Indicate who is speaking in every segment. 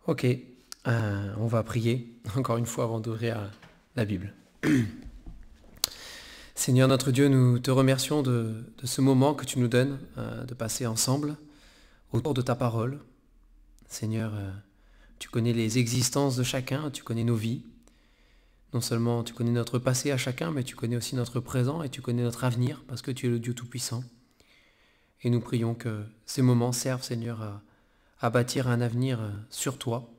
Speaker 1: Ok, on va prier encore une fois avant d'ouvrir la Bible. Seigneur notre Dieu, nous te remercions de ce moment que tu nous donnes de passer ensemble autour de ta parole. Seigneur, tu connais les existences de chacun, tu connais nos vies. Non seulement tu connais notre passé à chacun, mais tu connais aussi notre présent et tu connais notre avenir parce que tu es le Dieu Tout-Puissant. Et nous prions que ces moments servent, Seigneur, à bâtir un avenir sur toi,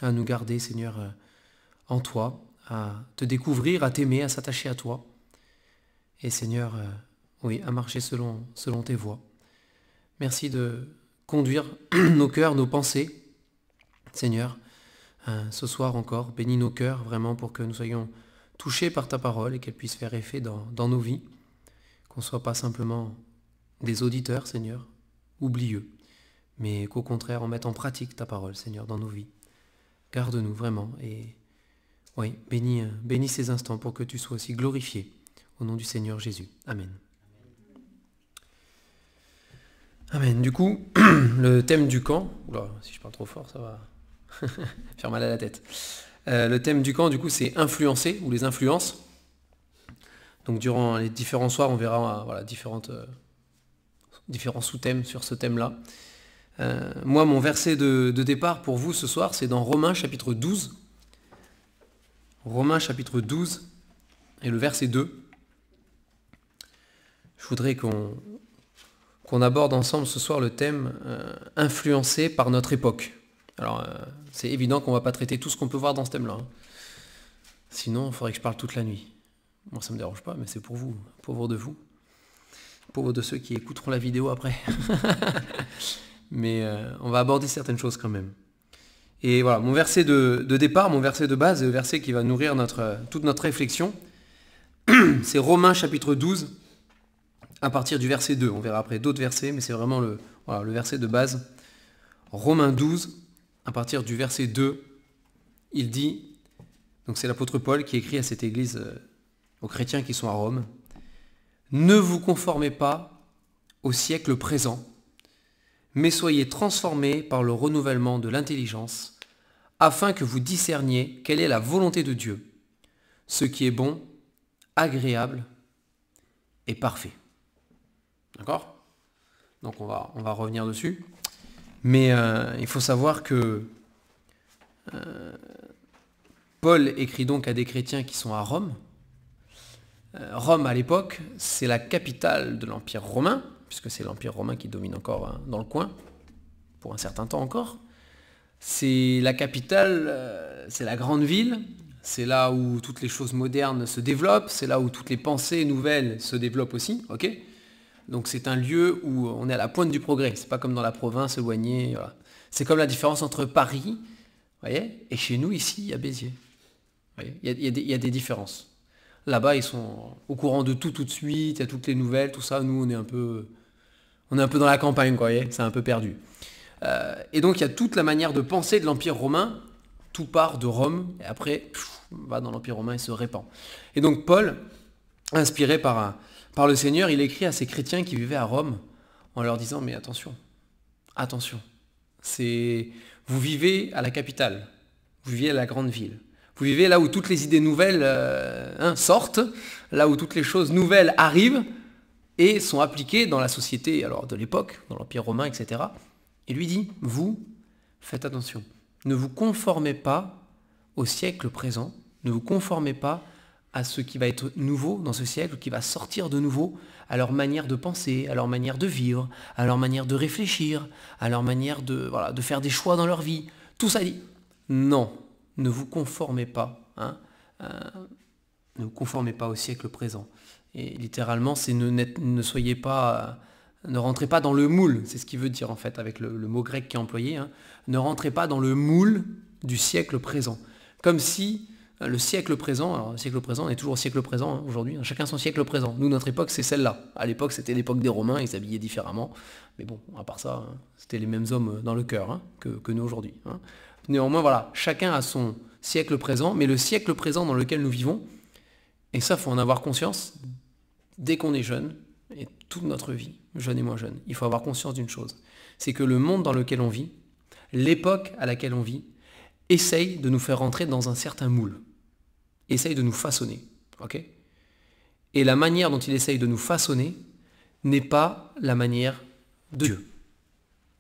Speaker 1: à nous garder, Seigneur, en toi, à te découvrir, à t'aimer, à s'attacher à toi. Et Seigneur, oui, à marcher selon tes voies. Merci de conduire nos cœurs, nos pensées. Seigneur, ce soir encore, bénis nos cœurs vraiment pour que nous soyons touchés par ta parole et qu'elle puisse faire effet dans nos vies. Qu'on ne soit pas simplement des auditeurs, Seigneur, oublieux, mais qu'au contraire, on mette en pratique ta parole, Seigneur, dans nos vies. Garde-nous vraiment et oui, bénis ces instants pour que tu sois aussi glorifié. Au nom du Seigneur Jésus. Amen. Amen. Du coup, le thème du camp, oula, si je parle trop fort, ça va faire mal à la tête. Le thème du camp, du coup, c'est influencer ou les influences. Donc durant les différents soirs, on verra différents sous-thèmes sur ce thème-là. Moi, mon verset de départ pour vous ce soir, c'est dans Romains chapitre 12. Romains chapitre 12 et le verset 2. Je voudrais qu'on aborde ensemble ce soir le thème influencé par notre époque. Alors, c'est évident qu'on ne va pas traiter tout ce qu'on peut voir dans ce thème-là. Sinon, il faudrait que je parle toute la nuit. Moi, ça ne me dérange pas, mais c'est pour vous, pauvres de vous. Pauvres de ceux qui écouteront la vidéo après. Mais on va aborder certaines choses quand même. Et voilà, mon verset de départ, mon verset de base, le verset qui va nourrir toute notre réflexion, c'est Romains chapitre 12, à partir du verset 2. On verra après d'autres versets, mais c'est vraiment le verset de base. Romains 12, à partir du verset 2, il dit, donc c'est l'apôtre Paul qui écrit à cette église, aux chrétiens qui sont à Rome, « Ne vous conformez pas au siècle présent, mais soyez transformés par le renouvellement de l'intelligence, afin que vous discerniez quelle est la volonté de Dieu, ce qui est bon, agréable et parfait. » D'accord ? Donc on va revenir dessus. Mais il faut savoir que Paul écrit donc à des chrétiens qui sont à Rome. Rome, à l'époque, c'est la capitale de l'Empire romain, puisque c'est l'Empire romain qui domine encore dans le coin, pour un certain temps encore. C'est la capitale, c'est la grande ville, c'est là où toutes les choses modernes se développent, c'est là où toutes les pensées nouvelles se développent aussi, ok ? Donc c'est un lieu où on est à la pointe du progrès. C'est pas comme dans la province éloignée. Voilà. C'est comme la différence entre Paris, voyez, et chez nous ici à Béziers. Il y a des différences. Là-bas ils sont au courant de tout de suite, il y a toutes les nouvelles, tout ça. Nous on est un peu dans la campagne, quoi. C'est un peu perdu. Et donc il y a toute la manière de penser de l'Empire romain. Tout part de Rome et après va dans l'Empire romain et se répand. Et donc Paul, inspiré par le Seigneur, il écrit à ces chrétiens qui vivaient à Rome en leur disant, mais attention, vous vivez à la capitale, vous vivez à la grande ville, vous vivez là où toutes les idées nouvelles sortent, là où toutes les choses nouvelles arrivent et sont appliquées dans la société alors, de l'époque, dans l'Empire romain, etc. Et lui dit, vous, faites attention, ne vous conformez pas au siècle présent, ne vous conformez pas à ce qui va être nouveau dans ce siècle, qui va sortir de nouveau, à leur manière de penser, à leur manière de vivre, à leur manière de réfléchir, à leur manière de faire des choix dans leur vie. Tout ça dit, non, ne vous conformez pas, ne vous conformez pas au siècle présent. Et littéralement, c'est ne rentrez pas dans le moule, c'est ce qu'il veut dire en fait avec le mot grec qui est employé, ne rentrez pas dans le moule du siècle présent. Comme si le siècle présent, alors le siècle présent, on est toujours au siècle présent aujourd'hui, chacun son siècle présent. Nous, notre époque, c'est celle-là. À l'époque, c'était l'époque des Romains, ils s'habillaient différemment. Mais bon, à part ça, c'était les mêmes hommes dans le cœur que nous aujourd'hui. Néanmoins, voilà, chacun a son siècle présent, mais le siècle présent dans lequel nous vivons, et ça, il faut en avoir conscience dès qu'on est jeune, et toute notre vie, jeune et moins jeune. Il faut avoir conscience d'une chose, c'est que le monde dans lequel on vit, L'époque à laquelle on vit essaye de nous faire rentrer dans un certain moule. Essaye de nous façonner. Ok ? Et la manière dont il essaye de nous façonner n'est pas la manière de Dieu.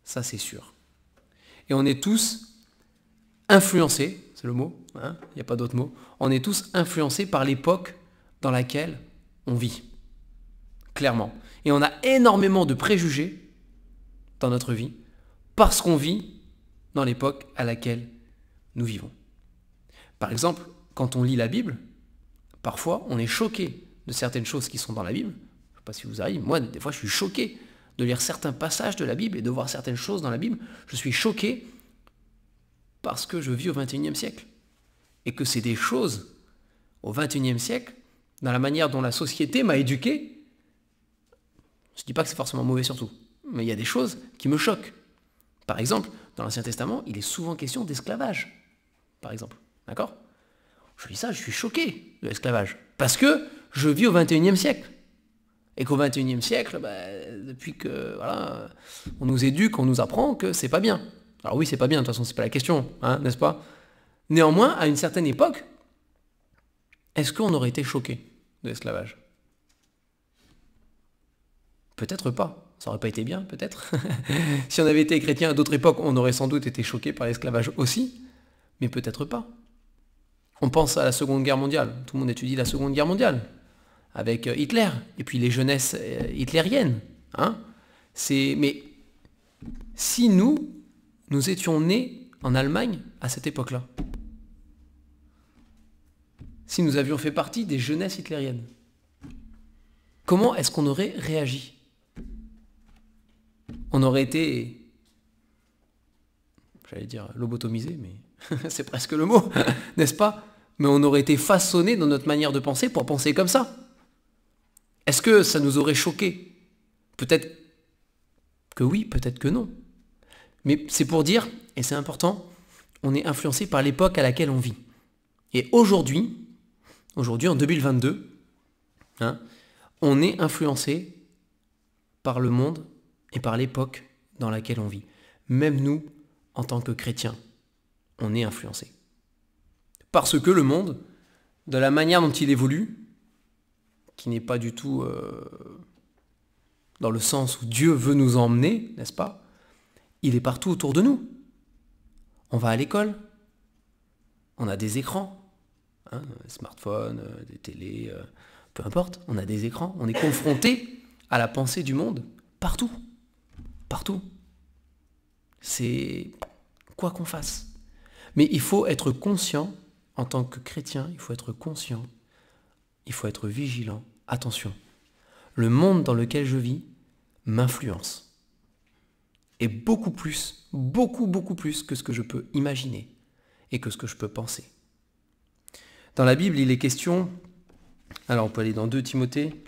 Speaker 1: Ça, c'est sûr. Et on est tous influencés, c'est le mot, hein, il n'y a pas d'autre mot, on est tous influencés par l'époque dans laquelle on vit. Clairement. Et on a énormément de préjugés dans notre vie parce qu'on vit dans l'époque à laquelle nous vivons. Par exemple, quand on lit la Bible, parfois on est choqué de certaines choses qui sont dans la Bible. Je ne sais pas si vous arrivez, moi des fois je suis choqué de lire certains passages de la Bible et de voir certaines choses dans la Bible. Je suis choqué parce que je vis au XXIe siècle. Et que c'est des choses au XXIe siècle, dans la manière dont la société m'a éduqué. Je ne dis pas que c'est forcément mauvais surtout, mais il y a des choses qui me choquent. Par exemple, dans l'Ancien Testament, il est souvent question d'esclavage. Par exemple. D'accord ? Je lis ça, je suis choqué de l'esclavage. Parce que je vis au XXIe siècle. Et qu'au XXIe siècle, depuis que voilà, on nous éduque, on nous apprend que c'est pas bien. Alors oui, c'est pas bien, de toute façon, c'est pas la question, hein, n'est-ce pas ? Néanmoins, à une certaine époque, est-ce qu'on aurait été choqué de l'esclavage ? Peut-être pas. Ça aurait pas été bien, peut-être. Si on avait été chrétien à d'autres époques, on aurait sans doute été choqué par l'esclavage aussi, mais peut-être pas. On pense à la Seconde Guerre mondiale. Tout le monde étudie la Seconde Guerre mondiale, avec Hitler, et puis les jeunesses hitlériennes. Hein ? Mais si nous étions nés en Allemagne à cette époque-là, si nous avions fait partie des jeunesses hitlériennes, comment est-ce qu'on aurait réagi ? On aurait été, j'allais dire lobotomisé, mais c'est presque le mot, n'est-ce pas ? Mais on aurait été façonné dans notre manière de penser pour penser comme ça. Est-ce que ça nous aurait choqué ? Peut-être que oui, peut-être que non. Mais c'est pour dire, et c'est important, on est influencé par l'époque à laquelle on vit. Et aujourd'hui, en 2022, hein, on est influencé par le monde et par l'époque dans laquelle on vit. Même nous, en tant que chrétiens, on est influencé. Parce que le monde, de la manière dont il évolue, qui n'est pas du tout dans le sens où Dieu veut nous emmener, n'est-ce pas ? Il est partout autour de nous. On va à l'école, on a des écrans, hein, des smartphones, des télés, peu importe, on a des écrans, on est confronté à la pensée du monde, partout. Partout. C'est quoi qu'on fasse. Mais il faut être conscient, en tant que chrétien, il faut être conscient, il faut être vigilant. Attention, le monde dans lequel je vis m'influence. Et beaucoup plus, beaucoup plus que ce que je peux imaginer et que ce que je peux penser. Dans la Bible, il est question, alors on peut aller dans 2 Timothée,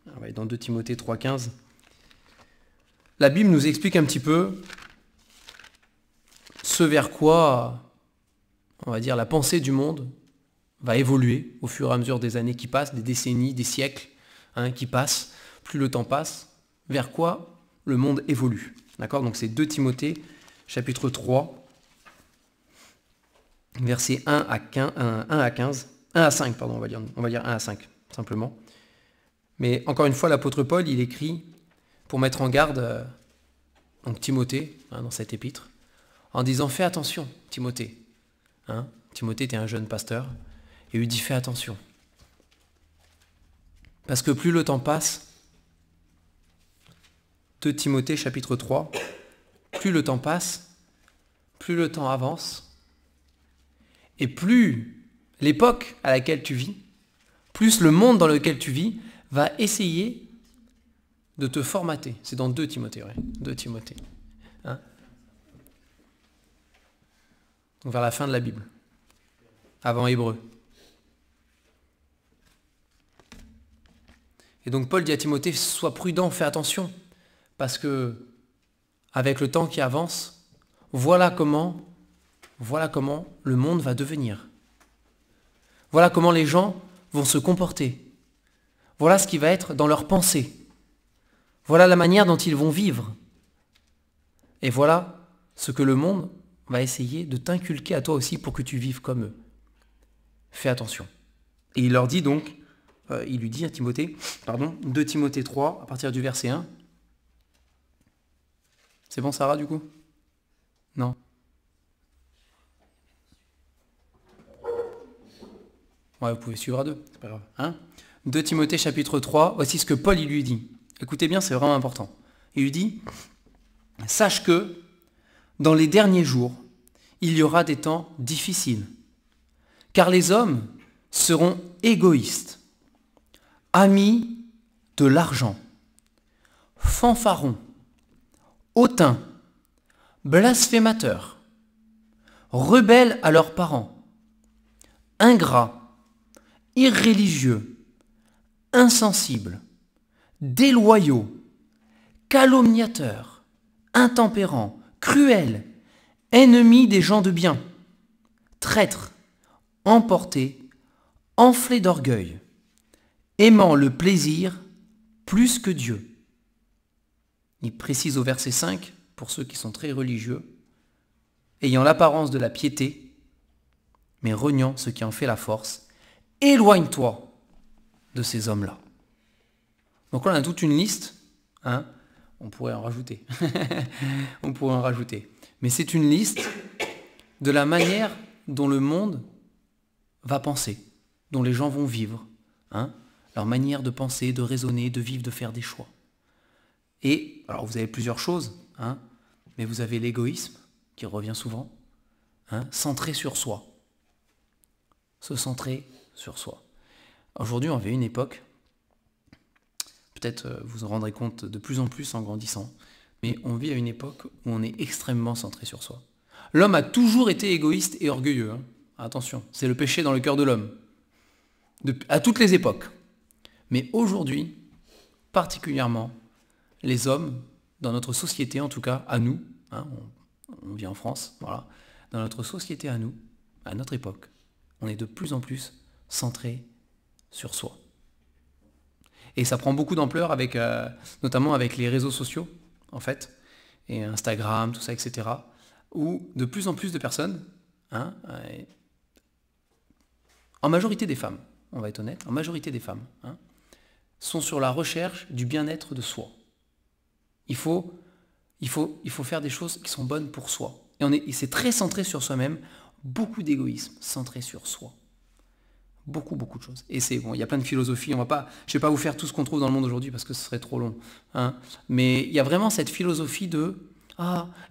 Speaker 1: on va aller dans 2 Timothée 3,15. La Bible nous explique un petit peu ce vers quoi, on va dire, la pensée du monde va évoluer au fur et à mesure des années qui passent, des décennies, des siècles qui passent. Plus le temps passe, vers quoi le monde évolue. D'accord ? Donc c'est 2 Timothée, chapitre 3, versets 1 à 5, pardon, on va dire 1 à 5, simplement. Mais encore une fois, l'apôtre Paul, il écrit pour mettre en garde donc Timothée, dans cette épître, en disant « Fais attention, Timothée. » Timothée était un jeune pasteur, et lui dit « Fais attention. » Parce que plus le temps passe, 2 Timothée chapitre 3, plus le temps passe, plus le temps avance, et plus l'époque à laquelle tu vis, plus le monde dans lequel tu vis va essayer de te formater. C'est dans 2 Timothée, ouais. 2 Timothée. Donc vers la fin de la Bible. Avant Hébreu. Et donc Paul dit à Timothée, sois prudent, fais attention. Parce que, avec le temps qui avance, voilà comment le monde va devenir. Voilà comment les gens vont se comporter. Voilà ce qui va être dans leurs pensées. Voilà la manière dont ils vont vivre. Et voilà ce que le monde va essayer de t'inculquer à toi aussi pour que tu vives comme eux. Fais attention. Et il leur dit donc, il lui dit à Timothée, 2 Timothée 3, à partir du verset 1. C'est bon Sarah du coup? Non? Ouais, vous pouvez suivre à 2, c'est pas grave. Hein? 2 Timothée chapitre 3, voici ce que Paul il lui dit. Écoutez bien, c'est vraiment important. Il lui dit, sache que dans les derniers jours, il y aura des temps difficiles, car les hommes seront égoïstes, amis de l'argent, fanfarons, hautains, blasphémateurs, rebelles à leurs parents, ingrats, irréligieux, insensibles, déloyaux, calomniateurs, intempérants, cruels, ennemis des gens de bien, traîtres, emportés, enflés d'orgueil, aimant le plaisir plus que Dieu. Il précise au verset 5, pour ceux qui sont très religieux, ayant l'apparence de la piété, mais reniant ce qui en fait la force, éloigne-toi de ces hommes-là. Donc là, on a toute une liste, hein, on pourrait en rajouter, on pourrait en rajouter, mais c'est une liste de la manière dont le monde va penser, dont les gens vont vivre, hein, leur manière de penser, de raisonner, de vivre, de faire des choix. Et, alors vous avez plusieurs choses, hein, mais vous avez l'égoïsme, qui revient souvent, hein, centré sur soi. Se centrer sur soi. Aujourd'hui, on vit une époque, peut-être vous en rendrez compte de plus en plus en grandissant, mais on vit à une époque où on est extrêmement centré sur soi. L'homme a toujours été égoïste et orgueilleux. Hein. Attention, c'est le péché dans le cœur de l'homme, à toutes les époques. Mais aujourd'hui, particulièrement, les hommes, dans notre société en tout cas, à nous, hein, on vit en France, voilà, dans notre société à nous, à notre époque, on est de plus en plus centré sur soi. Et ça prend beaucoup d'ampleur avec, notamment avec les réseaux sociaux, en fait, et Instagram, tout ça, etc., où de plus en plus de personnes, hein, en majorité des femmes, on va être honnête, en majorité des femmes, hein, sont sur la recherche du bien-être de soi. Il faut faire des choses qui sont bonnes pour soi. Et c'est très centré sur soi-même, beaucoup d'égoïsme centré sur soi. Beaucoup de choses. Et c'est bon, il y a plein de philosophies, je ne vais pas vous faire tout ce qu'on trouve dans le monde aujourd'hui parce que ce serait trop long. Hein. Mais il y a vraiment cette philosophie de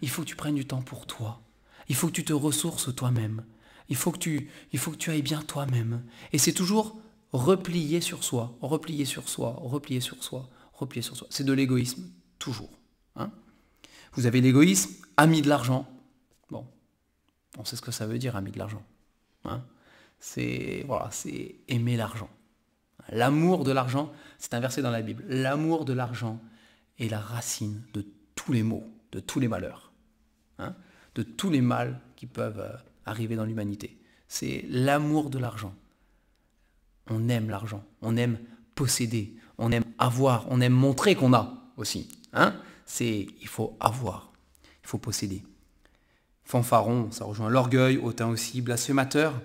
Speaker 1: il faut que tu prennes du temps pour toi. Il faut que tu te ressources toi-même. Il faut que tu ailles bien toi-même. Et c'est toujours replier sur soi, replier sur soi, replier sur soi, replier sur soi. C'est de l'égoïsme, toujours. Hein. Vous avez l'égoïsme, ami de l'argent. Bon, on sait ce que ça veut dire, ami de l'argent. Hein. C'est aimer l'argent. L'amour de l'argent, c'est un verset dans la Bible. L'amour de l'argent est la racine de tous les maux, de tous les malheurs, hein, de tous les mâles qui peuvent arriver dans l'humanité. C'est l'amour de l'argent. On aime l'argent, on aime posséder, on aime avoir, on aime montrer qu'on a aussi. Hein. Il faut avoir, il faut posséder. Fanfaron, ça rejoint l'orgueil, hautain aussi, blasphémateur,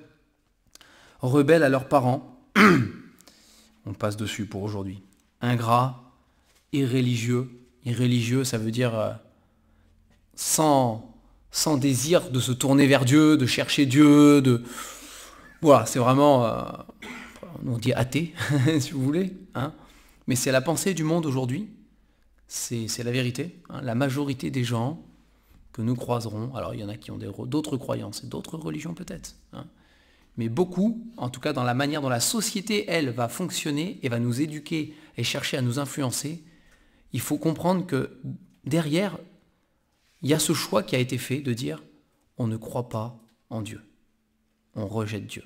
Speaker 1: rebelles à leurs parents, on passe dessus pour aujourd'hui. Ingrat, irréligieux, ça veut dire sans désir de se tourner vers Dieu, de chercher Dieu, voilà, c'est vraiment, on dit athée, si vous voulez, hein. Mais c'est la pensée du monde aujourd'hui, c'est la vérité. Hein. La majorité des gens que nous croiserons, alors il y en a qui ont d'autres croyances et d'autres religions peut-être, hein. Mais beaucoup, en tout cas dans la manière dont la société, elle, va fonctionner et va nous éduquer et chercher à nous influencer, il faut comprendre que derrière, il y a ce choix qui a été fait de dire on ne croit pas en Dieu. On rejette Dieu.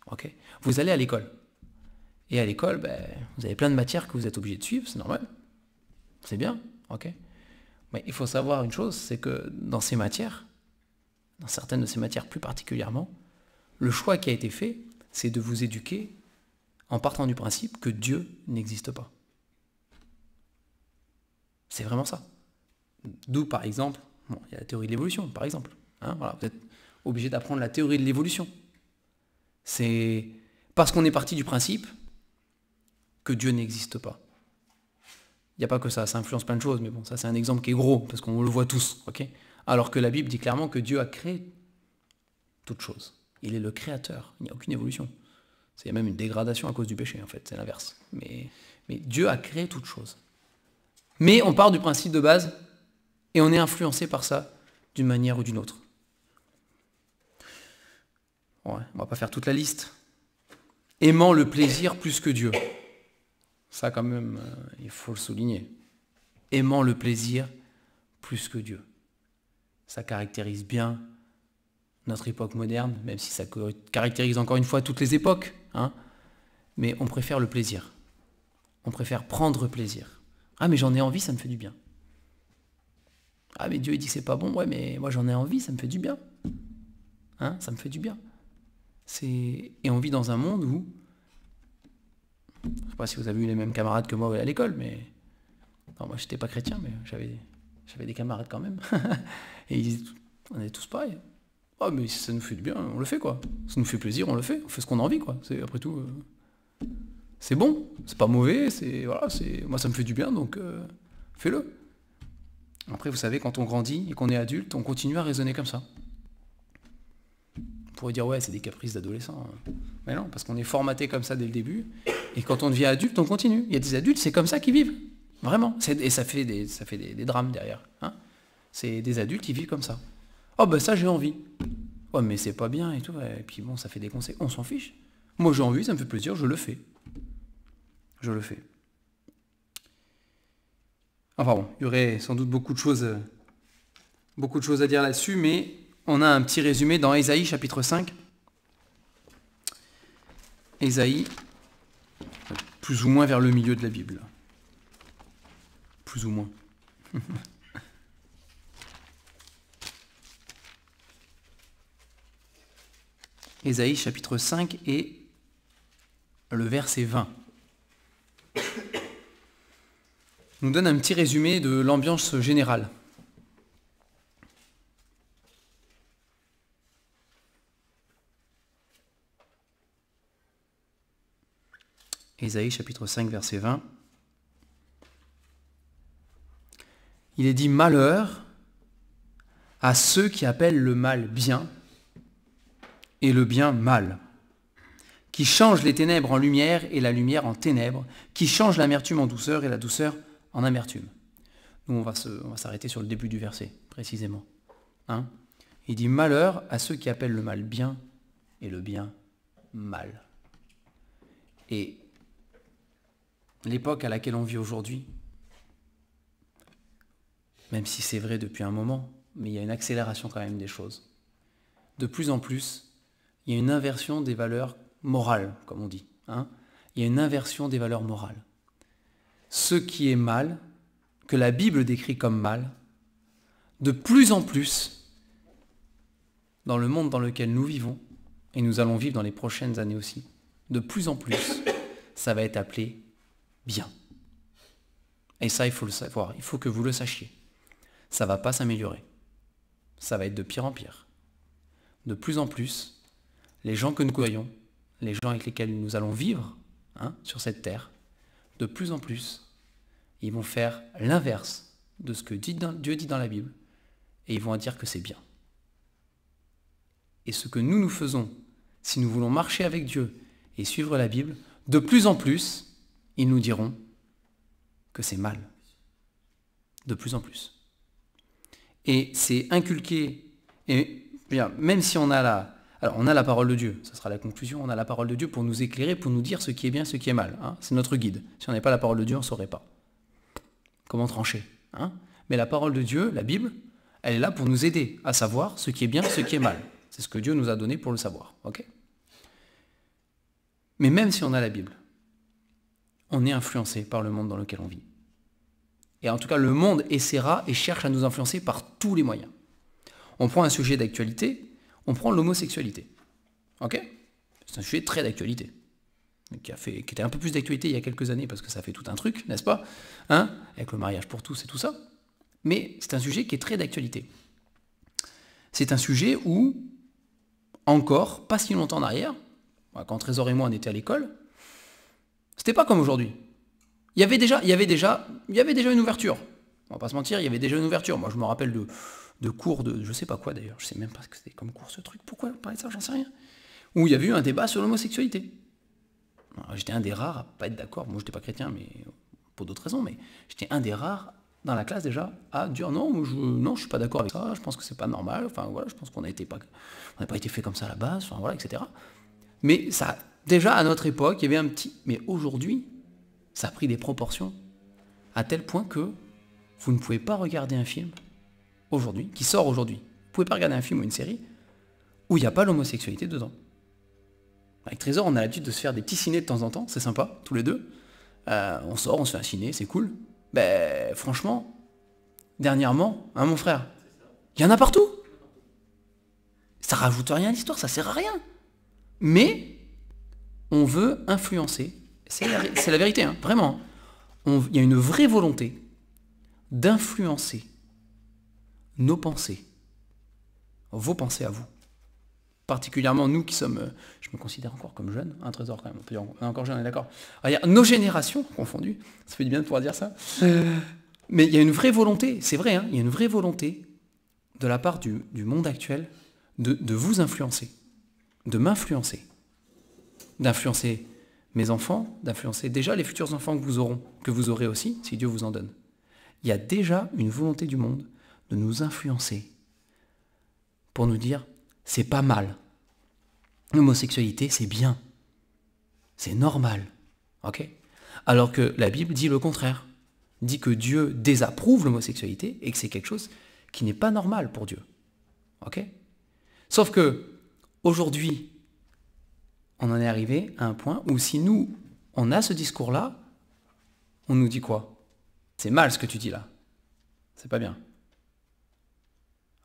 Speaker 1: Okay. Vous allez à l'école. Et à l'école, vous avez plein de matières que vous êtes obligé de suivre, c'est normal. C'est bien. Okay. Mais il faut savoir une chose, c'est que dans ces matières, dans certaines de ces matières plus particulièrement, le choix qui a été fait, c'est de vous éduquer en partant du principe que Dieu n'existe pas. C'est vraiment ça. D'où, par exemple, Bon, il y a la théorie de l'évolution, par exemple. Hein, voilà, vous êtes obligé d'apprendre la théorie de l'évolution. C'est parce qu'on est parti du principe que Dieu n'existe pas. Il n'y a pas que ça influence plein de choses, mais bon, ça c'est un exemple qui est gros, parce qu'on le voit tous, ok? Alors que la Bible dit clairement que Dieu a créé toute chose. Il est le créateur, il n'y a aucune évolution. Il y a même une dégradation à cause du péché, en fait, c'est l'inverse. Mais Dieu a créé toute chose. Mais on part du principe de base, et on est influencé par ça, d'une manière ou d'une autre. Ouais, on va pas faire toute la liste. Aimant le plaisir plus que Dieu. Ça, quand même, il faut le souligner. Aimant le plaisir plus que Dieu. Ça caractérise bien notre époque moderne, même si ça caractérise encore une fois toutes les époques. Hein, mais on préfère le plaisir. On préfère prendre plaisir. Ah, mais j'en ai envie, ça me fait du bien. Ah, mais Dieu il dit que c'est pas bon. Ouais, mais moi j'en ai envie, ça me fait du bien. Hein, ça me fait du bien. Et on vit dans un monde où, je ne sais pas si vous avez eu les mêmes camarades que moi à l'école, mais non, moi j'étais pas chrétien, mais j'avais des camarades quand même. Et ils disent, on est tous pareils. Ah, mais si ça nous fait du bien, on le fait quoi. Ça nous fait plaisir, on le fait. On fait ce qu'on a envie quoi. Après tout, c'est bon, c'est pas mauvais, voilà, moi ça me fait du bien, donc fais-le. Après, vous savez, quand on grandit et qu'on est adulte, on continue à raisonner comme ça. On pourrait dire, ouais, c'est des caprices d'adolescents. Mais non, parce qu'on est formaté comme ça dès le début. Et quand on devient adulte, on continue. Il y a des adultes, c'est comme ça qu'ils vivent. Vraiment. Et ça fait des drames derrière. Hein, c'est des adultes qui vivent comme ça. Oh, ben ça, j'ai envie. Ouais, mais c'est pas bien et tout. Et puis bon, ça fait des conséquences. On s'en fiche. Moi, j'ai envie, ça me fait plaisir, je le fais. Je le fais. Enfin bon, il y aurait sans doute beaucoup de choses à dire là-dessus, mais on a un petit résumé dans Ésaïe chapitre 5. Ésaïe, plus ou moins vers le milieu de la Bible. Plus ou moins. Ésaïe chapitre 5 et le verset 20. Nous donne un petit résumé de l'ambiance générale. Ésaïe chapitre 5 verset 20. Il est dit « Malheur à ceux qui appellent le mal bien et le bien mal, qui changent les ténèbres en lumière et la lumière en ténèbres, qui changent l'amertume en douceur et la douceur en amertume. » Nous, on va s'arrêter sur le début du verset, précisément. Hein, il dit « Malheur à ceux qui appellent le mal bien et le bien mal. » Et l'époque à laquelle on vit aujourd'hui, même si c'est vrai depuis un moment, mais il y a une accélération quand même des choses. De plus en plus, il y a une inversion des valeurs morales, comme on dit. Hein, il y a une inversion des valeurs morales. Ce qui est mal, que la Bible décrit comme mal, de plus en plus, dans le monde dans lequel nous vivons, et nous allons vivre dans les prochaines années aussi, de plus en plus, ça va être appelé bien. Et ça, il faut le savoir, il faut que vous le sachiez. Ça ne va pas s'améliorer. Ça va être de pire en pire. De plus en plus, les gens que nous côtoyons, les gens avec lesquels nous allons vivre sur cette terre, de plus en plus, ils vont faire l'inverse de ce que Dieu dit dans la Bible, et ils vont dire que c'est bien. Et ce que nous faisons, si nous voulons marcher avec Dieu et suivre la Bible, de plus en plus, ils nous diront que c'est mal. De plus en plus. Et c'est inculqué, et bien, même si on a la parole de Dieu, ça sera la conclusion, on a la parole de Dieu pour nous éclairer, pour nous dire ce qui est bien, ce qui est mal. Hein, c'est notre guide. Si on n'avait pas la parole de Dieu, on ne saurait pas comment trancher. Hein, mais la parole de Dieu, la Bible, elle est là pour nous aider à savoir ce qui est bien, ce qui est mal. C'est ce que Dieu nous a donné pour le savoir. Okay, mais même si on a la Bible, on est influencé par le monde dans lequel on vit. Et en tout cas, le monde essaiera et cherche à nous influencer par tous les moyens. On prend un sujet d'actualité, on prend l'homosexualité. Ok ? C'est un sujet très d'actualité. Qui était un peu plus d'actualité il y a quelques années, parce que ça fait tout un truc, n'est-ce pas ? Hein ? Avec le mariage pour tous et tout ça. Mais c'est un sujet qui est très d'actualité. C'est un sujet où, encore, pas si longtemps en arrière, quand Trésor et moi on était à l'école, c'était pas comme aujourd'hui. Il y avait déjà une ouverture. On va pas se mentir, il y avait déjà une ouverture. Moi je me rappelle de cours de je sais pas quoi d'ailleurs, je sais même pas ce que c'était comme cours ce truc, pourquoi parler de ça, j'en sais rien. Où il y avait eu un débat sur l'homosexualité. J'étais un des rares à pas être d'accord, moi j'étais pas chrétien, mais pour d'autres raisons, mais j'étais un des rares dans la classe déjà à dire non, je suis pas d'accord avec ça, je pense que c'est pas normal, enfin voilà, je pense qu'on n'a pas été fait comme ça à la base, enfin voilà, etc. Mais ça, déjà à notre époque, il y avait un petit, mais aujourd'hui, ça a pris des proportions à tel point que vous ne pouvez pas regarder un film aujourd'hui, qui sort aujourd'hui. Vous pouvez pas regarder un film ou une série où il n'y a pas l'homosexualité dedans. Avec Trésor, on a l'habitude de se faire des petits cinés de temps en temps, c'est sympa, tous les deux. On sort, on se fait un ciné, c'est cool. Ben, franchement, dernièrement, hein, mon frère, il y en a partout. Ça rajoute rien à l'histoire, ça sert à rien. Mais on veut influencer. C'est la vérité, hein, vraiment. Il y a une vraie volonté d'influencer nos pensées, vos pensées à vous. Particulièrement nous qui sommes, je me considère encore comme jeune, un Trésor quand même, on peut dire, on est encore jeune, on est d'accord. Il y a nos générations confondues, ça fait du bien de pouvoir dire ça. Mais il y a une vraie volonté, c'est vrai, hein, il y a une vraie volonté de la part du monde actuel de vous influencer, de m'influencer, d'influencer mes enfants, d'influencer déjà les futurs enfants que vous aurez aussi, si Dieu vous en donne. Il y a déjà une volonté du monde de nous influencer pour nous dire c'est pas mal. L'homosexualité, c'est bien. C'est normal. Ok ? Alors que la Bible dit le contraire. Dit que Dieu désapprouve l'homosexualité et que c'est quelque chose qui n'est pas normal pour Dieu. Ok ? Sauf que, aujourd'hui, on en est arrivé à un point où si nous, on a ce discours-là, on nous dit quoi ? C'est mal ce que tu dis là. C'est pas bien.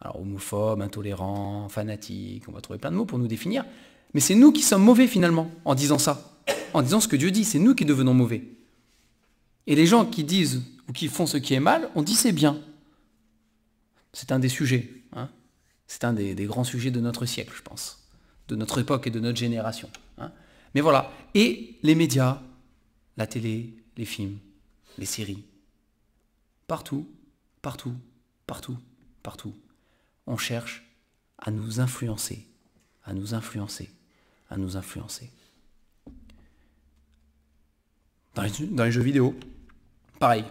Speaker 1: Alors homophobe, intolérant, fanatique, on va trouver plein de mots pour nous définir. Mais c'est nous qui sommes mauvais finalement en disant ça. En disant ce que Dieu dit, c'est nous qui devenons mauvais. Et les gens qui disent ou qui font ce qui est mal, on dit c'est bien. C'est un des sujets. Hein. C'est un des grands sujets de notre siècle, je pense. De notre époque et de notre génération. Hein. Mais voilà. Et les médias, la télé, les films, les séries. Partout, partout, partout, partout. On cherche à nous influencer, à nous influencer, à nous influencer. Dans les jeux vidéo, pareil.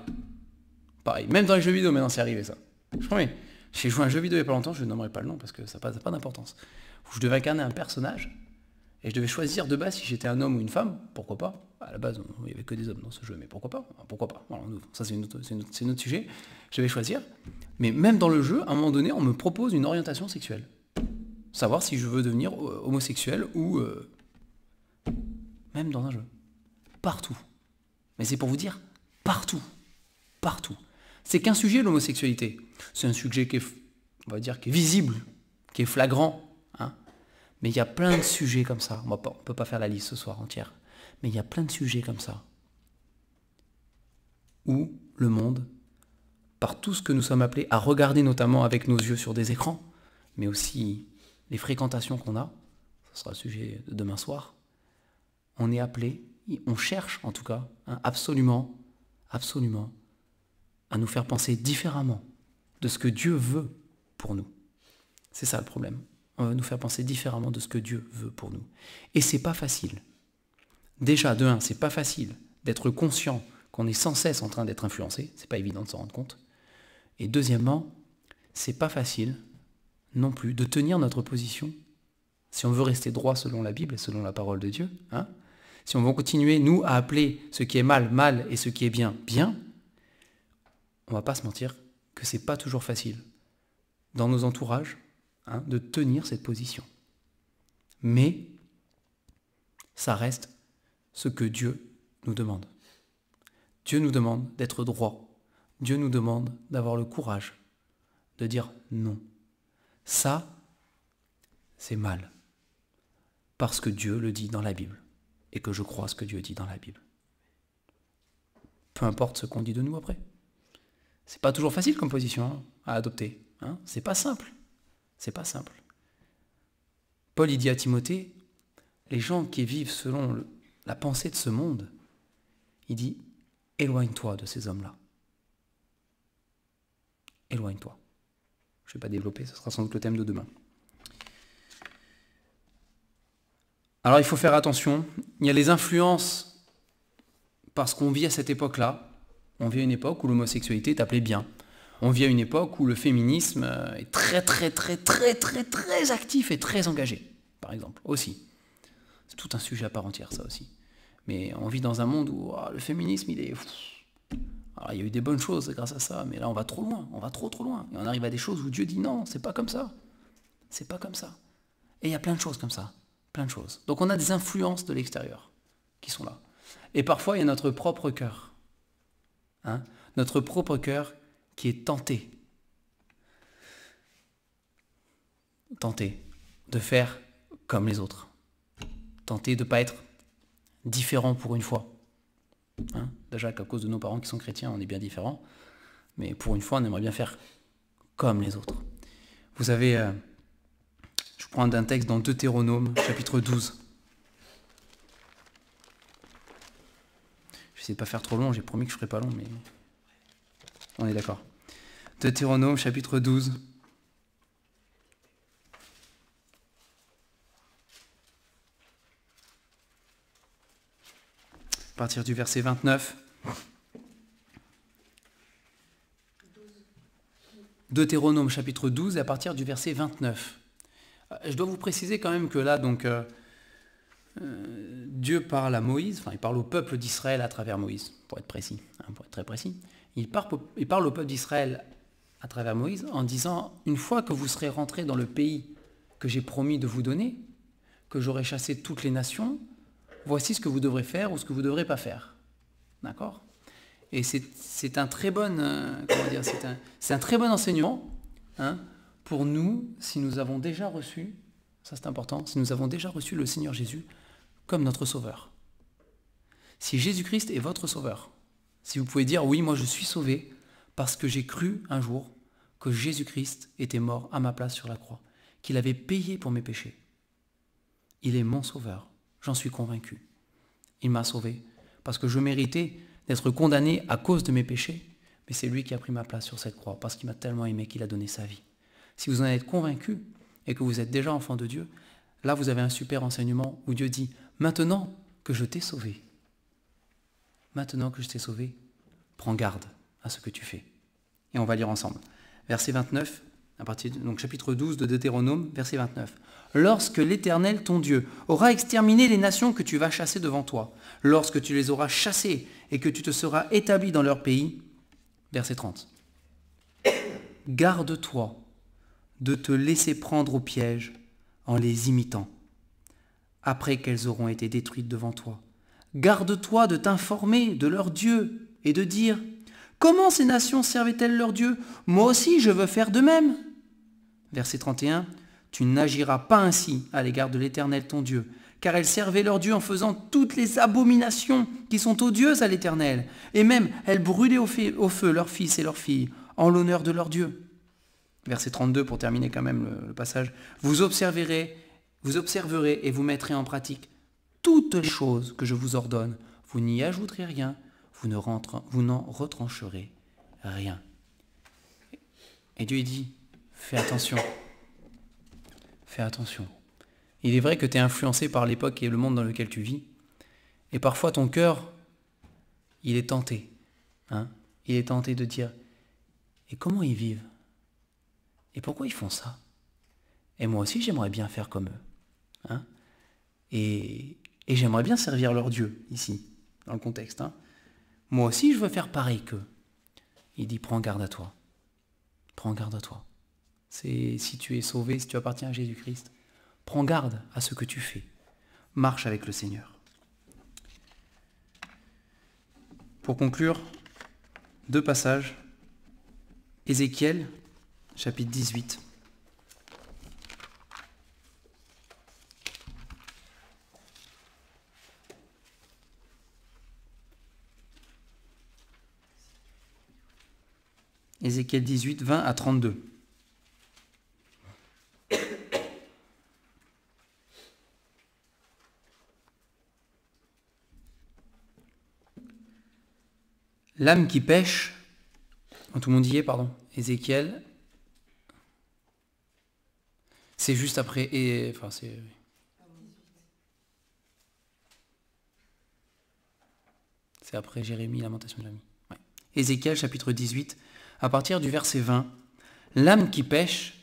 Speaker 1: Même dans les jeux vidéo, maintenant c'est arrivé ça. Je promets, j'ai joué à un jeu vidéo il n'y a pas longtemps, je ne nommerai pas le nom parce que ça n'a pas d'importance. Où je devais incarner un personnage et je devais choisir de base si j'étais un homme ou une femme, pourquoi pas. À la base, il n'y avait que des hommes dans ce jeu, mais pourquoi pas. Voilà, ça c'est notre sujet. Je devais choisir. Mais même dans le jeu, à un moment donné, on me propose une orientation sexuelle. Savoir si je veux devenir homosexuel ou... même dans un jeu. Partout. Mais c'est pour vous dire, partout. Partout. C'est qu'un sujet, l'homosexualité. C'est un sujet qui est, on va dire, qui est visible, qui est flagrant. Hein. Mais il y a plein de sujets comme ça. On ne peut pas faire la liste ce soir entière. Mais il y a plein de sujets comme ça. Où le monde, par tout ce que nous sommes appelés à regarder, notamment avec nos yeux sur des écrans, mais aussi les fréquentations qu'on a, ce sera le sujet de demain soir, on est appelé, on cherche en tout cas, hein, absolument, à nous faire penser différemment de ce que Dieu veut pour nous. C'est ça le problème. On va nous faire penser différemment de ce que Dieu veut pour nous. Et c'est pas facile. Déjà, de un, c'est pas facile d'être conscient qu'on est sans cesse en train d'être influencé. C'est pas évident de s'en rendre compte. Et deuxièmement, c'est pas facile non plus de tenir notre position si on veut rester droit selon la Bible et selon la parole de Dieu. Hein, si on veut continuer, nous, à appeler ce qui est mal, mal, et ce qui est bien, bien, on ne va pas se mentir que c'est pas toujours facile dans nos entourages, hein, de tenir cette position. Mais ça reste ce que Dieu nous demande. Dieu nous demande d'être droit. Dieu nous demande d'avoir le courage de dire non. Ça, c'est mal. Parce que Dieu le dit dans la Bible. Et que je crois ce que Dieu dit dans la Bible. Peu importe ce qu'on dit de nous après. C'est pas toujours facile comme position, hein, à adopter. Hein. C'est pas simple. C'est pas simple. Paul, il dit à Timothée, les gens qui vivent selon la pensée de ce monde, il dit, éloigne-toi de ces hommes-là. Éloigne-toi. Je ne vais pas développer, ce sera sans doute le thème de demain. Alors il faut faire attention, il y a les influences, parce qu'on vit à cette époque-là, on vit à une époque où l'homosexualité est appelée bien. On vit à une époque où le féminisme est très actif et très engagé, par exemple, aussi. C'est tout un sujet à part entière, ça aussi. Mais on vit dans un monde où le féminisme, il est... Alors, il y a eu des bonnes choses grâce à ça, mais là, on va trop loin, on va trop loin. Et on arrive à des choses où Dieu dit non, c'est pas comme ça. C'est pas comme ça. Et il y a plein de choses comme ça, plein de choses. Donc on a des influences de l'extérieur qui sont là. Et parfois, il y a notre propre cœur. Notre propre cœur qui est tenté de faire comme les autres, tenté de ne pas être différent pour une fois. Déjà qu'à cause de nos parents qui sont chrétiens, on est bien différents, mais pour une fois, on aimerait bien faire comme les autres. Vous avez, je prends un texte dans Deutéronome, chapitre 12. Je n'essaie de pas faire trop long, j'ai promis que je ne ferai pas long, mais on est d'accord. Deutéronome, chapitre 12. À partir du verset 29. Deutéronome, chapitre 12, et à partir du verset 29. Je dois vous préciser quand même que là, donc, Dieu parle à Moïse, enfin il parle au peuple d'Israël à travers Moïse, pour être précis, pour être très précis. Il parle au peuple d'Israël à travers Moïse en disant, une fois que vous serez rentrés dans le pays que j'ai promis de vous donner, que j'aurai chassé toutes les nations, voici ce que vous devrez faire ou ce que vous ne devrez pas faire. D'accord ? Et c'est un très bon, c'est un très bon enseignement pour nous, si nous avons déjà reçu, ça c'est important, si nous avons déjà reçu le Seigneur Jésus comme notre Sauveur. Si Jésus-Christ est votre Sauveur, si vous pouvez dire, oui, moi je suis sauvé parce que j'ai cru un jour que Jésus-Christ était mort à ma place sur la croix, qu'il avait payé pour mes péchés. Il est mon Sauveur, j'en suis convaincu. Il m'a sauvé parce que je méritais d'être condamné à cause de mes péchés, mais c'est lui qui a pris ma place sur cette croix parce qu'il m'a tellement aimé qu'il a donné sa vie. Si vous en êtes convaincu et que vous êtes déjà enfant de Dieu, là vous avez un super enseignement où Dieu dit, maintenant que je t'ai sauvé, prends garde à ce que tu fais. Et on va lire ensemble. Verset 29, donc chapitre 12 de Deutéronome, verset 29. Lorsque l'Éternel, ton Dieu, aura exterminé les nations que tu vas chasser devant toi, lorsque tu les auras chassées et que tu te seras établi dans leur pays, verset 30. Garde-toi de te laisser prendre au piège en les imitant, après qu'elles auront été détruites devant toi. Garde-toi de t'informer de leur Dieu et de dire « Comment ces nations servaient-elles leur Dieu ? Moi aussi je veux faire de même. » Verset 31. Tu n'agiras pas ainsi à l'égard de l'Éternel ton Dieu, car elles servaient leur Dieu en faisant toutes les abominations qui sont odieuses à l'Éternel, et même elles brûlaient au feu leurs fils et leurs filles, en l'honneur de leur Dieu. Verset 32, pour terminer quand même le passage. Vous observerez et vous mettrez en pratique toutes les choses que je vous ordonne. Vous n'y ajouterez rien, vous n'en retrancherez rien. Et Dieu dit, fais attention. Fais attention. Il est vrai que tu es influencé par l'époque et le monde dans lequel tu vis. Et parfois ton cœur, il est tenté. Il est tenté de dire, et comment ils vivent ? Et pourquoi ils font ça ? Et moi aussi, j'aimerais bien faire comme eux. Et j'aimerais bien servir leur Dieu, ici, dans le contexte. Moi aussi, je veux faire pareil qu'eux. Il dit, prends garde à toi. Prends garde à toi. Si tu es sauvé, si tu appartiens à Jésus-Christ, prends garde à ce que tu fais. Marche avec le Seigneur. Pour conclure, 2 passages. Ézéchiel, chapitre 18. Ézéchiel 18, 20 à 32. L'âme qui pêche, tout le monde y est, pardon, Ézéchiel, c'est juste après, c'est après Jérémie, Lamentation de Jérémie. Ouais. Ézéchiel chapitre 18, à partir du verset 20, l'âme qui pêche,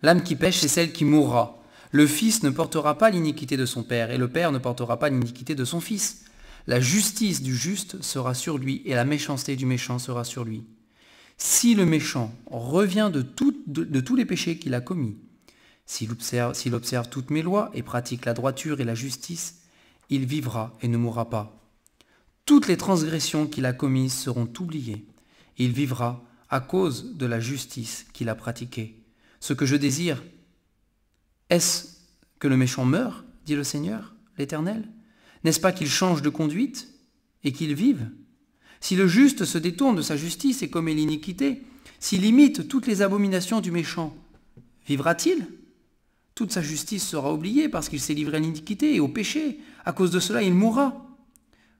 Speaker 1: c'est celle qui mourra. Le fils ne portera pas l'iniquité de son père, et le père ne portera pas l'iniquité de son fils. La justice du juste sera sur lui, et la méchanceté du méchant sera sur lui. Si le méchant revient de tous les péchés qu'il a commis, s'il observe toutes mes lois et pratique la droiture et la justice, il vivra et ne mourra pas. Toutes les transgressions qu'il a commises seront oubliées. Il vivra à cause de la justice qu'il a pratiquée. Ce que je désire, est-ce que le méchant meure, dit le Seigneur, l'Éternel? N'est-ce pas qu'il change de conduite et qu'il vive? Si le juste se détourne de sa justice et commet l'iniquité, s'il imite toutes les abominations du méchant, vivra-t-il? Toute sa justice sera oubliée parce qu'il s'est livré à l'iniquité et au péché. À cause de cela, il mourra.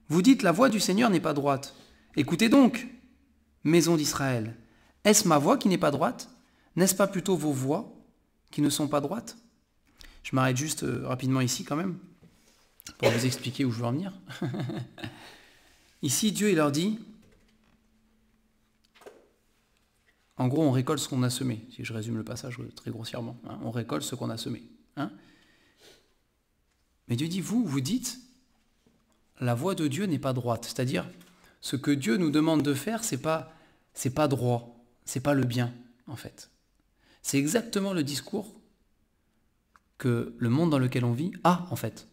Speaker 1: Vous dites, la voie du Seigneur n'est pas droite. Écoutez donc, maison d'Israël, est-ce ma voie qui n'est pas droite? N'est-ce pas plutôt vos voies qui ne sont pas droites? Je m'arrête juste rapidement ici quand même, pour vous expliquer où je veux en venir. Ici, Dieu, il leur dit, en gros, on récolte ce qu'on a semé, si je résume le passage très grossièrement. Hein, on récolte ce qu'on a semé. Hein. Mais Dieu dit, vous dites, la voie de Dieu n'est pas droite. C'est-à-dire, ce que Dieu nous demande de faire, c'est pas droit, c'est pas le bien, en fait. C'est exactement le discours que le monde dans lequel on vit a, en fait.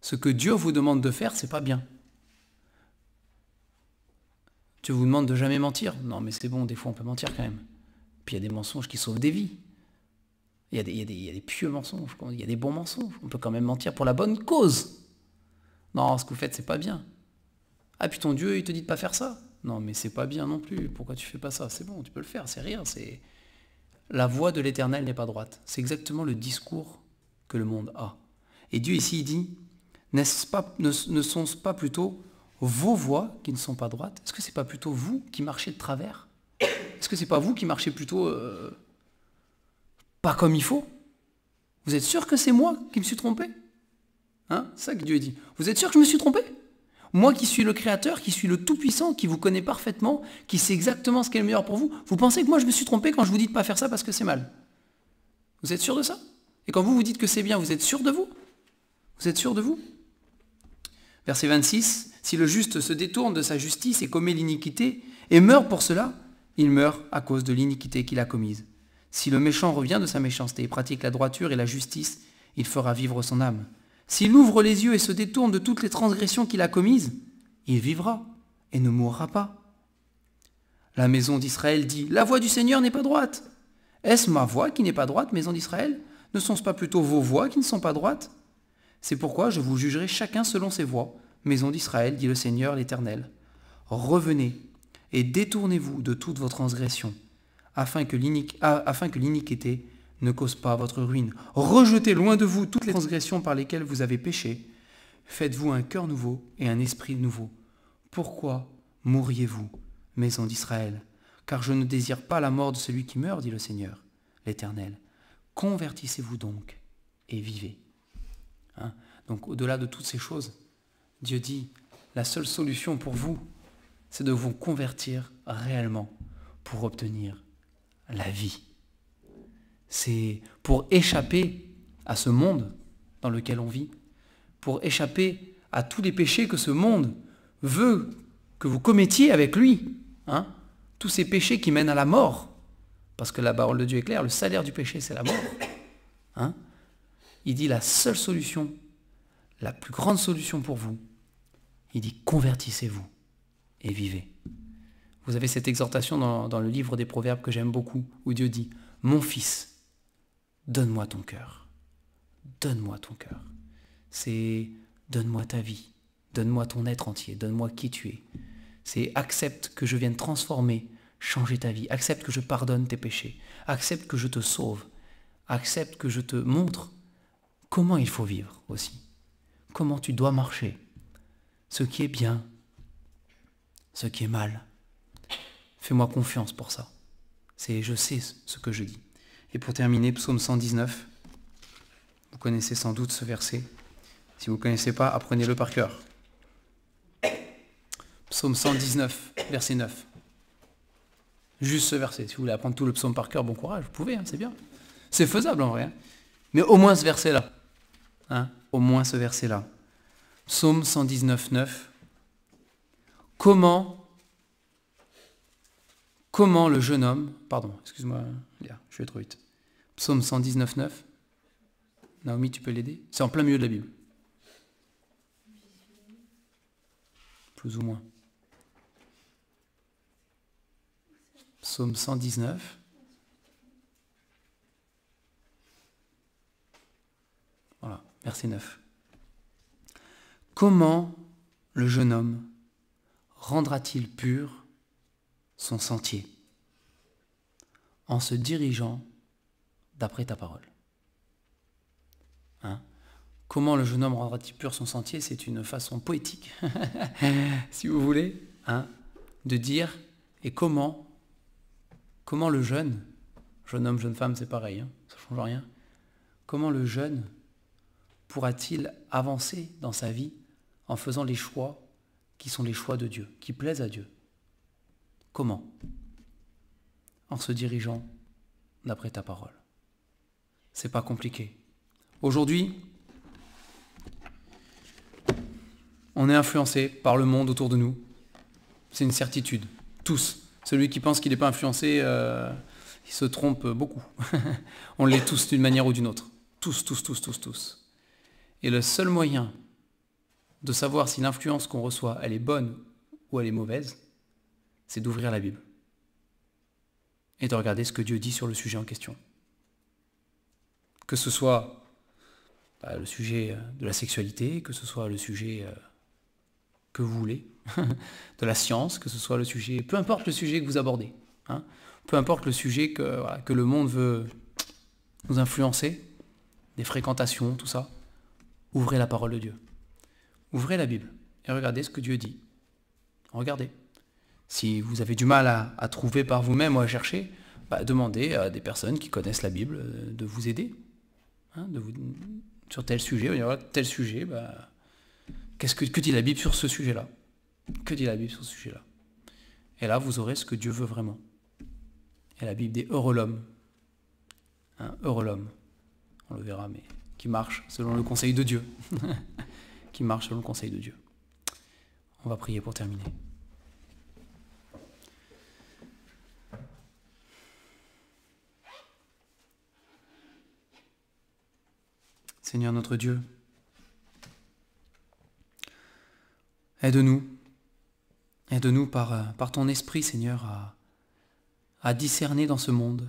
Speaker 1: Ce que Dieu vous demande de faire, c'est pas bien. Dieu vous demande de jamais mentir. Non, mais c'est bon, des fois on peut mentir quand même. Puis il y a des mensonges qui sauvent des vies. Il y a des pieux mensonges, il y a des bons mensonges. On peut quand même mentir pour la bonne cause. Non, ce que vous faites, c'est pas bien. Ah, puis ton Dieu, il te dit de pas faire ça. Non, mais c'est pas bien non plus. Pourquoi tu fais pas ça? C'est bon, tu peux le faire, c'est rien. C'est la voie de l'Éternel n'est pas droite. C'est exactement le discours que le monde a. Et Dieu ici, il dit, ne sont-ce pas plutôt vos voies qui ne sont pas droites? Est-ce que c'est pas plutôt vous qui marchez de travers? Est-ce que c'est pas vous qui marchez plutôt pas comme il faut? Vous êtes sûr que c'est moi qui me suis trompé? Hein? C'est ça que Dieu dit. Vous êtes sûr que je me suis trompé? Moi qui suis le Créateur, qui suis le Tout-Puissant, qui vous connaît parfaitement, qui sait exactement ce qui est le meilleur pour vous, vous pensez que moi je me suis trompé quand je vous dis de ne pas faire ça parce que c'est mal? Vous êtes sûr de ça? Et quand vous dites que c'est bien, vous êtes sûr de vous? Vous êtes sûr de vous? Verset 26, si le juste se détourne de sa justice et commet l'iniquité, et meurt pour cela, il meurt à cause de l'iniquité qu'il a commise. Si le méchant revient de sa méchanceté et pratique la droiture et la justice, il fera vivre son âme. S'il ouvre les yeux et se détourne de toutes les transgressions qu'il a commises, il vivra et ne mourra pas. La maison d'Israël dit, la voie du Seigneur n'est pas droite. Est-ce ma voie qui n'est pas droite, maison d'Israël? Ne sont-ce pas plutôt vos voies qui ne sont pas droites? C'est pourquoi je vous jugerai chacun selon ses voies, maison d'Israël, dit le Seigneur l'Éternel. Revenez et détournez-vous de toutes vos transgressions, afin que l'iniquité ne cause pas votre ruine. Rejetez loin de vous toutes les transgressions par lesquelles vous avez péché. Faites-vous un cœur nouveau et un esprit nouveau. Pourquoi mourriez-vous, maison d'Israël? Car je ne désire pas la mort de celui qui meurt, dit le Seigneur, l'Éternel. Convertissez-vous donc et vivez. Hein? Donc au-delà de toutes ces choses, Dieu dit, la seule solution pour vous, c'est de vous convertir réellement pour obtenir la vie. C'est pour échapper à ce monde dans lequel on vit, pour échapper à tous les péchés que ce monde veut que vous commettiez avec lui. Hein? Tous ces péchés qui mènent à la mort, parce que la parole de Dieu est claire, le salaire du péché, c'est la mort. Hein? Il dit la seule solution, la plus grande solution pour vous, il dit convertissez-vous et vivez. Vous avez cette exhortation dans le livre des Proverbes que j'aime beaucoup, où Dieu dit, mon fils, donne-moi ton cœur. Donne-moi ton cœur. C'est donne-moi ta vie. Donne-moi ton être entier. Donne-moi qui tu es. C'est accepte que je vienne transformer, changer ta vie. Accepte que je pardonne tes péchés. Accepte que je te sauve. Accepte que je te montre comment il faut vivre aussi. Comment tu dois marcher. Ce qui est bien. ce qui est mal. Fais-moi confiance pour ça. Je sais ce que je dis. Et pour terminer, psaume 119. Vous connaissez sans doute ce verset. Si vous ne le connaissez pas, apprenez-le par cœur. Psaume 119, verset 9. Juste ce verset. Si vous voulez apprendre tout le psaume par cœur, bon courage, vous pouvez, c'est bien. C'est faisable en vrai. Mais au moins ce verset-là. Au moins ce verset-là. Psaume 119, 9. Comment le jeune homme... Pardon, excuse-moi, je vais trop vite. Psaume 119, 9. Naomi, tu peux l'aider? C'est en plein milieu de la Bible. Plus ou moins. Psaume 119. Voilà, verset 9. Comment le jeune homme rendra-t-il pur son sentier en se dirigeant d'après ta parole? Comment le jeune homme rendra-t-il pur son sentier? C'est une façon poétique, si vous voulez, de dire, et comment le jeune homme, jeune femme, c'est pareil, ça ne change rien, comment le jeune pourra-t-il avancer dans sa vie en faisant les choix qui sont les choix de Dieu, qui plaisent à Dieu? Comment? En se dirigeant d'après ta parole. C'est pas compliqué. Aujourd'hui, on est influencé par le monde autour de nous. C'est une certitude. Tous. Celui qui pense qu'il n'est pas influencé, il se trompe beaucoup. On l'est tous d'une manière ou d'une autre. Tous. Et le seul moyen de savoir si l'influence qu'on reçoit, elle est bonne ou elle est mauvaise, c'est d'ouvrir la Bible. Et de regarder ce que Dieu dit sur le sujet en question. Que ce soit le sujet de la sexualité, que ce soit le sujet que vous voulez, de la science, que ce soit le sujet, peu importe le sujet que vous abordez, peu importe le sujet que le monde veut nous influencer, des fréquentations, tout ça, ouvrez la parole de Dieu. Ouvrez la Bible et regardez ce que Dieu dit. Regardez. Si vous avez du mal à trouver par vous-même ou à chercher, demandez à des personnes qui connaissent la Bible de vous aider. Sur tel sujet, tel sujet, que dit la Bible sur ce sujet-là? Que dit la Bible sur ce sujet-là? Et là, vous aurez ce que Dieu veut vraiment. Et la Bible dit heureux l'homme. Heureux l'homme. On le verra, mais qui marche selon le conseil de Dieu. Qui marche selon le conseil de Dieu. On va prier pour terminer. Seigneur notre Dieu, aide-nous par ton esprit, Seigneur, à discerner dans ce monde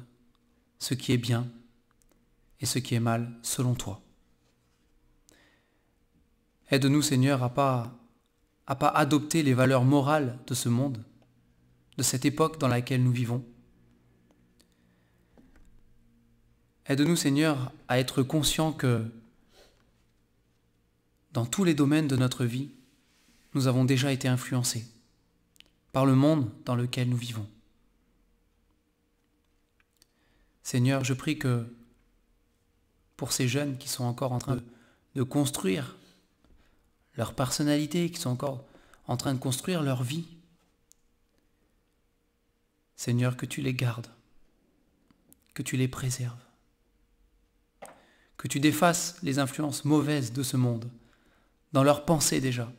Speaker 1: ce qui est bien et ce qui est mal selon toi. Aide-nous, Seigneur, à pas adopter les valeurs morales de ce monde, de cette époque dans laquelle nous vivons. Aide-nous, Seigneur, à être conscients que dans tous les domaines de notre vie, nous avons déjà été influencés par le monde dans lequel nous vivons. Seigneur, je prie que pour ces jeunes qui sont encore en train de construire leur personnalité, qui sont encore en train de construire leur vie, Seigneur, que tu les gardes, que tu les préserves, que tu défasses les influences mauvaises de ce monde, dans leur pensée déjà,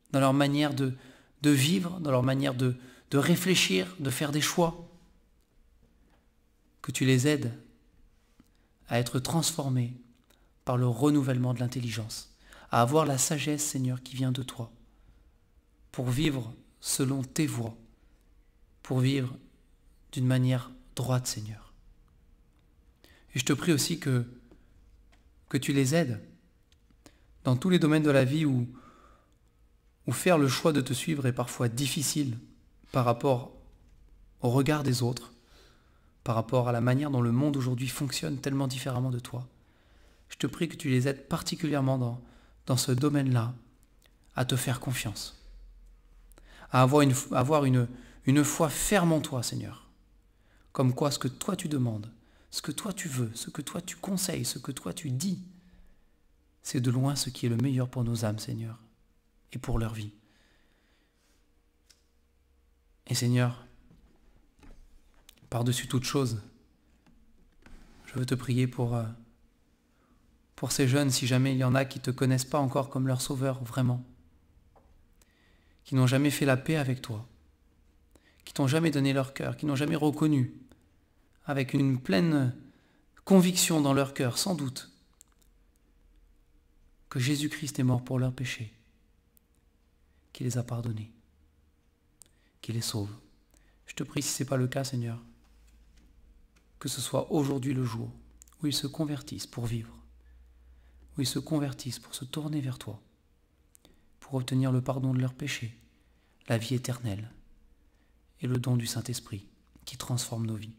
Speaker 1: dans leur manière de vivre, dans leur manière de réfléchir, de faire des choix. Que tu les aides à être transformés par le renouvellement de l'intelligence, à avoir la sagesse, Seigneur, qui vient de toi, pour vivre selon tes voies, pour vivre d'une manière droite, Seigneur. Et je te prie aussi que tu les aides dans tous les domaines de la vie où faire le choix de te suivre est parfois difficile par rapport au regard des autres, par rapport à la manière dont le monde aujourd'hui fonctionne tellement différemment de toi. Je te prie que tu les aides particulièrement dans ce domaine-là à te faire confiance, à avoir une foi ferme en toi, Seigneur. Comme quoi ce que toi tu demandes, ce que toi tu veux, ce que toi tu conseilles, ce que toi tu dis, c'est de loin ce qui est le meilleur pour nos âmes, Seigneur, et pour leur vie. Et Seigneur, par-dessus toute chose, je veux te prier pour ces jeunes, si jamais il y en a qui ne te connaissent pas encore comme leur sauveur, vraiment, qui n'ont jamais fait la paix avec toi, qui t'ont jamais donné leur cœur, qui n'ont jamais reconnu, avec une pleine conviction dans leur cœur, sans doute, que Jésus-Christ est mort pour leurs péchés, qu'il les a pardonnés, qu'il les sauve. Je te prie, si ce n'est pas le cas, Seigneur, que ce soit aujourd'hui le jour où ils se convertissent pour vivre, où ils se convertissent pour se tourner vers toi, pour obtenir le pardon de leurs péchés, la vie éternelle et le don du Saint-Esprit qui transforme nos vies.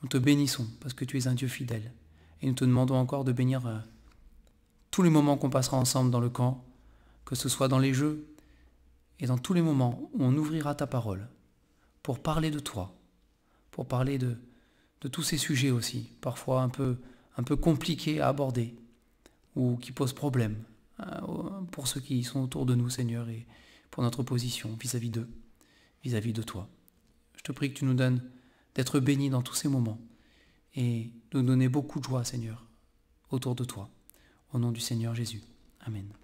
Speaker 1: Nous te bénissons parce que tu es un Dieu fidèle et nous te demandons encore de bénir tous les moments qu'on passera ensemble dans le camp, que ce soit dans les jeux et dans tous les moments où on ouvrira ta parole pour parler de toi, pour parler de tous ces sujets aussi, parfois un peu compliqués à aborder ou qui posent problème pour ceux qui sont autour de nous, Seigneur, et pour notre position vis-à-vis d'eux, vis-à-vis de toi. Je te prie que tu nous donnes d'être bénis dans tous ces moments et de nous donner beaucoup de joie, Seigneur, autour de toi. Au nom du Seigneur Jésus. Amen.